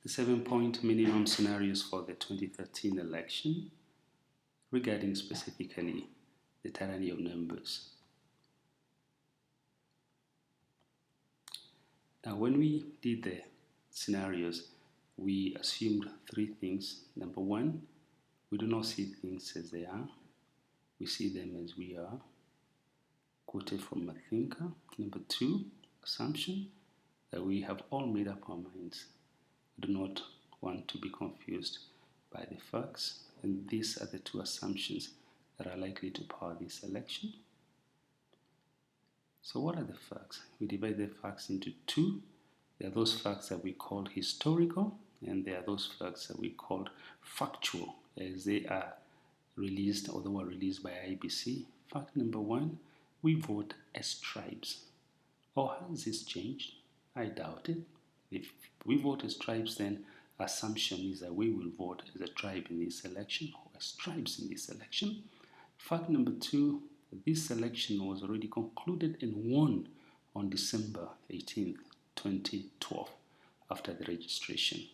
the 7-point minimum scenarios for the 2013 election regarding specifically the tyranny of numbers. Now, when we did the scenarios, we assumed three things. Number one, we do not see things as they are. We see them as we are, quoted from a thinker. Number two, assumption that we have all made up our minds. We do not want to be confused by the facts, and these are the two assumptions that are likely to power this election. So what are the facts? We divide the facts into two. There are those facts that we call historical, and there are those facts that we call factual, as they are released, or they were released by IBC. Fact number one, we vote as tribes. Or has this changed? I doubt it. If we vote as tribes, then assumption is that we will vote as a tribe in this election, or as tribes in this election. Fact number two, this election was already concluded and won on December 18th, 2012, after the registration.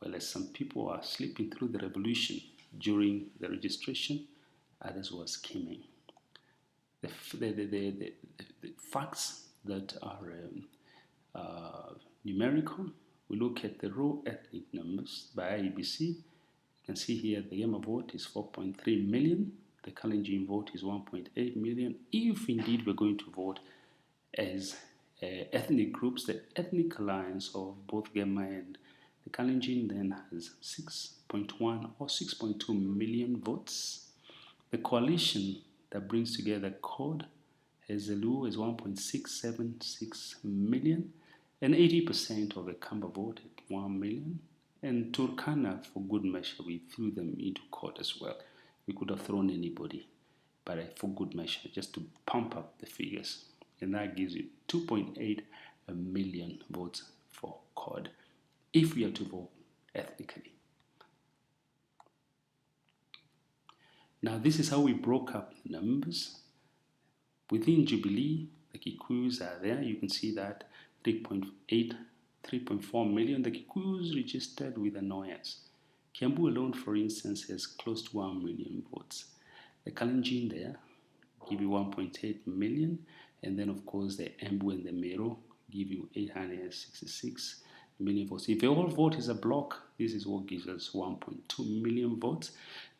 Well, as some people are sleeping through the revolution during the registration, others were scheming. The facts that are numerical, we look at the raw ethnic numbers by IBC. You can see here the Yama vote is 4.3 million. The Kalenjin vote is 1.8 million. If indeed we're going to vote as ethnic groups, the ethnic alliance of both Gema and the Kalenjin then has 6.1 or 6.2 million votes. The coalition that brings together CORD as the Luo is 1.676 million, and 80% of the Kamba voted 1 million. And Turkana, for good measure, we threw them into court as well. We could have thrown anybody, but for good measure, just to pump up the figures. And that gives you 2.8 million votes for CORD, if we are to vote ethnically. Now, this is how we broke up the numbers. Within Jubilee, the Kikuyus are there. You can see that 3.4 million. The Kikuyus registered with annoyance. Kiambu alone, for instance, has close to 1 million votes. The Kalenjin there give you 1.8 million. And then, of course, the Embu and the Mero give you 866 million votes. If they all vote as a block, this is what gives us 1.2 million votes.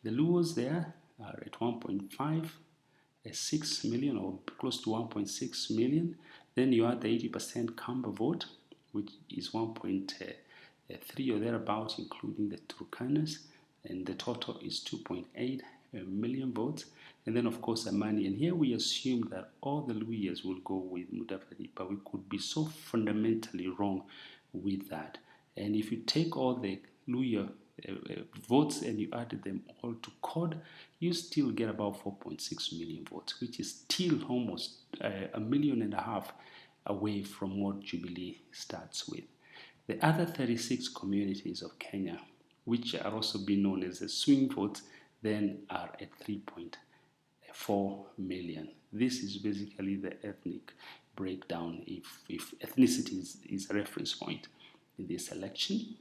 The Luos there are at 1.56 million, or close to 1.6 million. Then you add the 80% Kamba vote, which is 1.3 or thereabouts, including the Turkanas, and the total is 2.8 million votes. And then, of course, Amani. And here we assume that all the Luyas will go with Mudavadi, but we could be so fundamentally wrong with that. And if you take all the Luya votes and you added them all to CORD, you still get about 4.6 million votes, which is still almost 1.5 million away from what Jubilee starts with. The other 36 communities of Kenya, which are also being known as the swing votes, then are at 3.4 million. This is basically the ethnic breakdown, if ethnicity is a reference point in this election.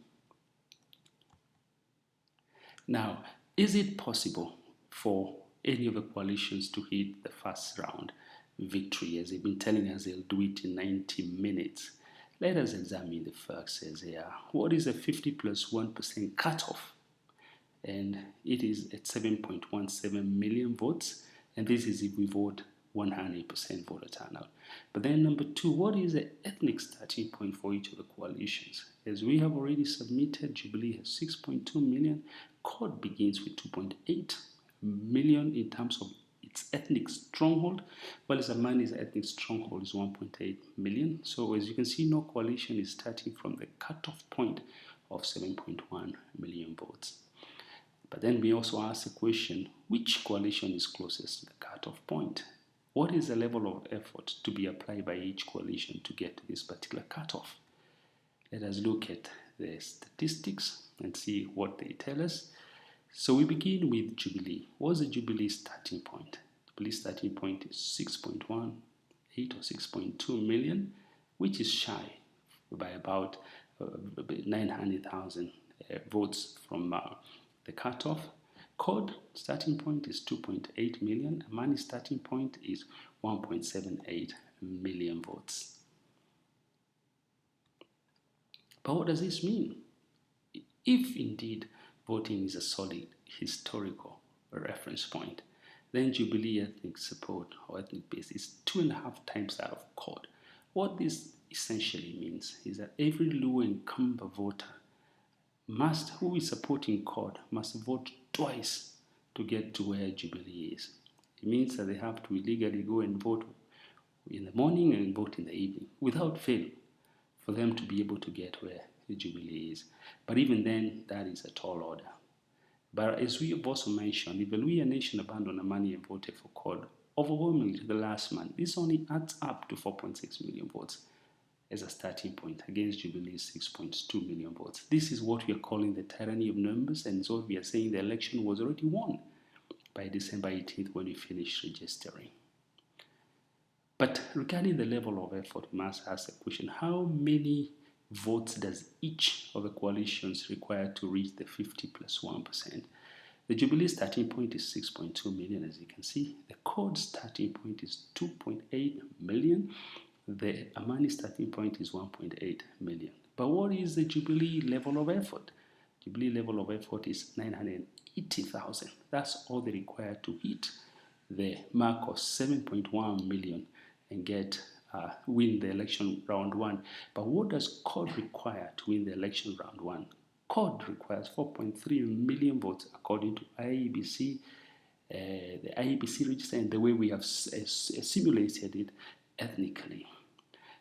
Now, is it possible for any of the coalitions to hit the first round victory, as they've been telling us they'll do it in 90 minutes? Let us examine the facts as they are. What is a 50 plus 1% cutoff? And it is at 7.17 million votes, and this is if we vote 100% voter turnout. But then number two, what is the ethnic starting point for each of the coalitions? As we have already submitted, Jubilee has 6.2 million. CORD begins with 2.8 million in terms of its ethnic stronghold, while Zamani's ethnic stronghold is 1.8 million. So as you can see, no coalition is starting from the cutoff point of 7.1 million votes. But then we also ask the question, which coalition is closest to the cutoff point? What is the level of effort to be applied by each coalition to get to this particular cutoff? Let us look at the statistics and see what they tell us. So we begin with Jubilee. What's the Jubilee starting point? Jubilee starting point is 6.18 or 6.2 million, which is shy by about 900,000 votes from the cutoff. CORD starting point is 2.8 million. Amani starting point is 1.78 million votes. But what does this mean? If indeed voting is a solid historical reference point, then Jubilee ethnic support or ethnic base is 2.5 times that of CORD. What this essentially means is that every Luo and Kamba voter who is supporting CORD must vote twice to get to where Jubilee is. It means that they have to illegally go and vote in the morning and vote in the evening without fail for them to be able to get where the Jubilee is. But even then, that is a tall order. But as we have also mentioned, if the Luhya nation abandoned Amani and voted for CORD overwhelmingly to the last man, this only adds up to 4.6 million votes as a starting point against Jubilee's 6.2 million votes. This is what we are calling the tyranny of numbers, and so we are saying the election was already won by December 18th when we finished registering. But regarding the level of effort, we must ask the question, how many votes does each of the coalitions require to reach the 50 plus 1%? The Jubilee starting point is 6.2 million, as you can see. The CORD starting point is 2.8 million. The Amani starting point is 1.8 million. But what is the Jubilee level of effort? Jubilee level of effort is 980,000. That's all they require to hit the mark of 7.1 million and win the election round one. But what does CORD require to win the election round one? CORD requires 4.3 million votes according to IEBC, the IEBC register, and the way we have simulated it ethnically.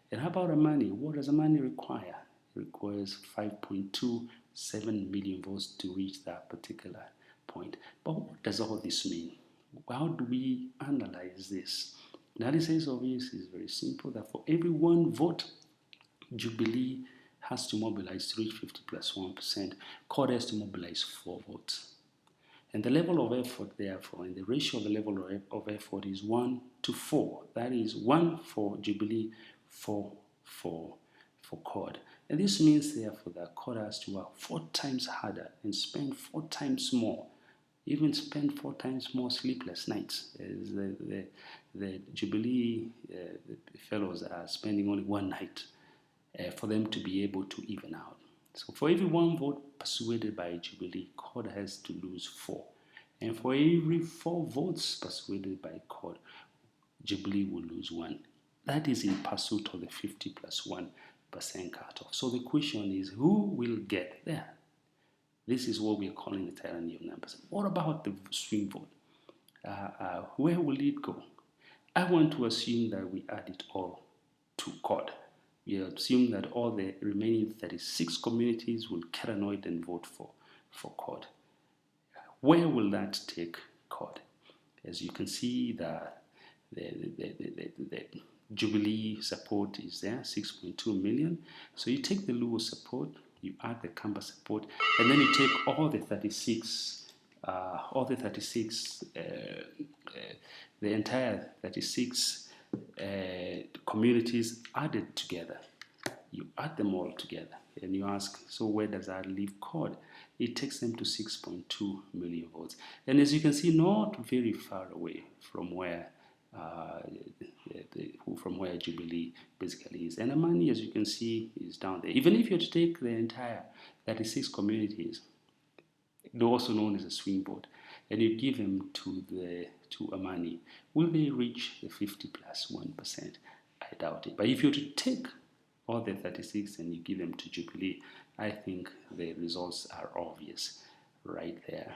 And how about Amani? What does Amani require? It requires 5.27 million votes to reach that particular point. But what does all this mean? How do we analyze this? Analysis of this is very simple, that for every one vote, Jubilee has to mobilize to reach 50 plus 1%. CORD has to mobilize 4 votes. And the level of effort, therefore, and the ratio of the level of effort is 1 to 4. That is 1 for Jubilee, 4 for CORD. And this means, therefore, that CORD has to work 4 times harder and spend 4 times more, even spend 4 times more sleepless nights, as the Jubilee fellows are spending only 1 night for them to be able to even out. So for every 1 vote persuaded by Jubilee, CORD has to lose 4. And for every 4 votes persuaded by CORD, Jubilee will lose 1. That is in pursuit of the 50 plus 1% cutoff. So the question is, who will get there? This is what we are calling the tyranny of numbers. What about the swing vote? Where will it go? I want to assume that we add it all to CORD. We assume that all the remaining 36 communities will caranoid and vote for CORD. Where will that take CORD? As you can see, the Jubilee support is there, 6.2 million. So you take the Luo support, you add the Kamba support, and then you take all the 36, the entire 36 communities added together. You add them all together, and you ask, so where does that leave CORD? It takes them to 6.2 million votes. And as you can see, not very far away from where Jubilee basically is. And Amani, as you can see, is down there. Even if you take the entire 36 communities, also known as a swing vote, and you give them to Amani, will they reach the 50 plus 1%? I doubt it. But if you were to take all the 36 and you give them to Jubilee, I think the results are obvious right there.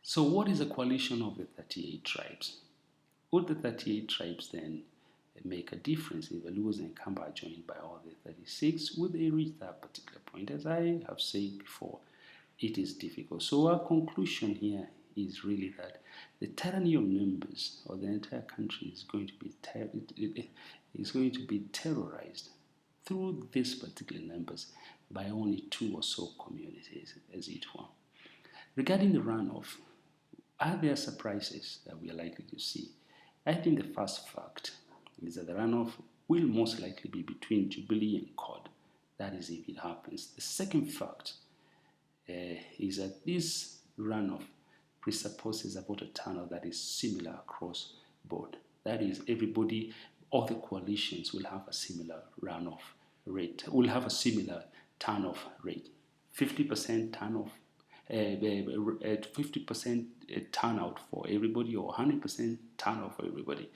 So what is a coalition of the 38 tribes? Would the 38 tribes then make a difference if the Luos and Kamba are joined by all the 36? Would they reach that particular point? As I have said before, it is difficult. So our conclusion here is really that the tyranny of numbers, or the entire country, is going to be terrorized through these particular numbers by only 2 or so communities, as it were. Regarding the runoff, are there surprises that we are likely to see? I think the first fact is that the runoff will most likely be between Jubilee and CORD. That is if it happens. The second fact is that this runoff presupposes a voter turnout that is similar across board. That is, everybody, all the coalitions will have a similar runoff rate, will have a similar turnoff rate. 50% turnoff, 50% turnout for everybody, or 100% turnout for everybody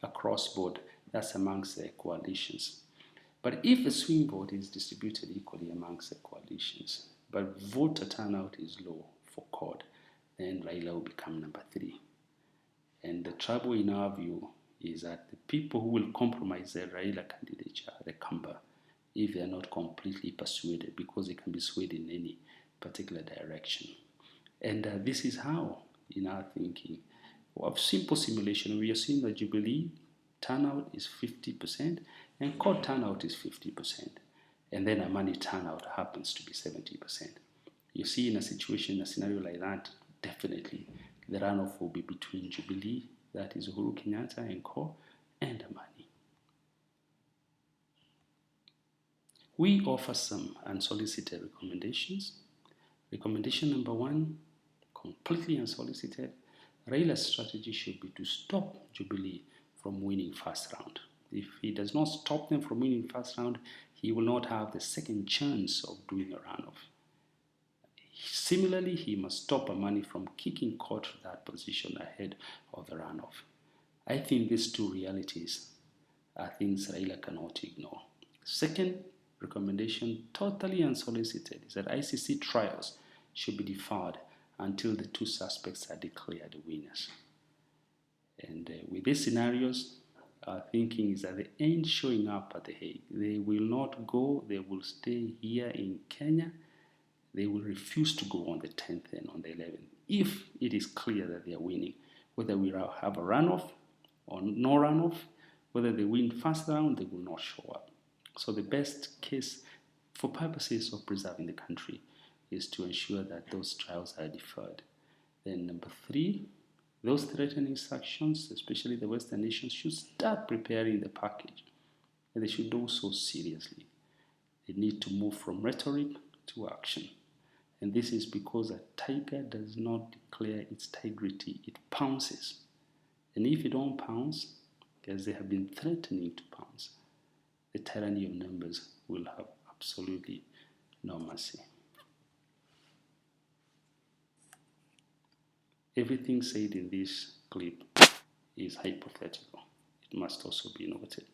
across board. That's amongst the coalitions. But if the swing vote is distributed equally amongst the coalitions, but voter turnout is low for CORD, then Raila will become number 3. And the trouble in our view is that the people who will compromise the Raila candidature are the Kamba, if they are not completely persuaded, because they can be swayed in any particular direction. And this is how, in our thinking, of simple simulation, we are seeing that Jubilee turnout is 50% and CORD turnout is 50%. And then Amani turnout happens to be 70%. You see, in a situation, a scenario like that, definitely the runoff will be between Jubilee, that is Uhuru Kenyatta and CORD, and Amani. We offer some unsolicited recommendations. Recommendation number 1, completely unsolicited, Raila's strategy should be to stop Jubilee from winning first round. If he does not stop them from winning first round, he will not have the second chance of doing a runoff. Similarly, he must stop Amani from kicking CORD to that position ahead of the runoff. I think these two realities are things Raila cannot ignore. Second recommendation, totally unsolicited, is that ICC trials should be deferred until the two suspects are declared winners. And with these scenarios, our thinking is that they ain't showing up at The Hague. They will not go, they will stay here in Kenya. They will refuse to go on the 10th and on the 11th if it is clear that they are winning. Whether we have a runoff or no runoff, whether they win first round, they will not show up. So the best case for purposes of preserving the country is to ensure that those trials are deferred. Then number 3, those threatening sanctions, especially the Western nations, should start preparing the package. And they should do so seriously. They need to move from rhetoric to action. And this is because a tiger does not declare its integrity, it pounces. And if you don't pounce, as they have been threatening to pounce, the tyranny of numbers will have absolutely no mercy. Everything said in this clip is hypothetical. It must also be noted.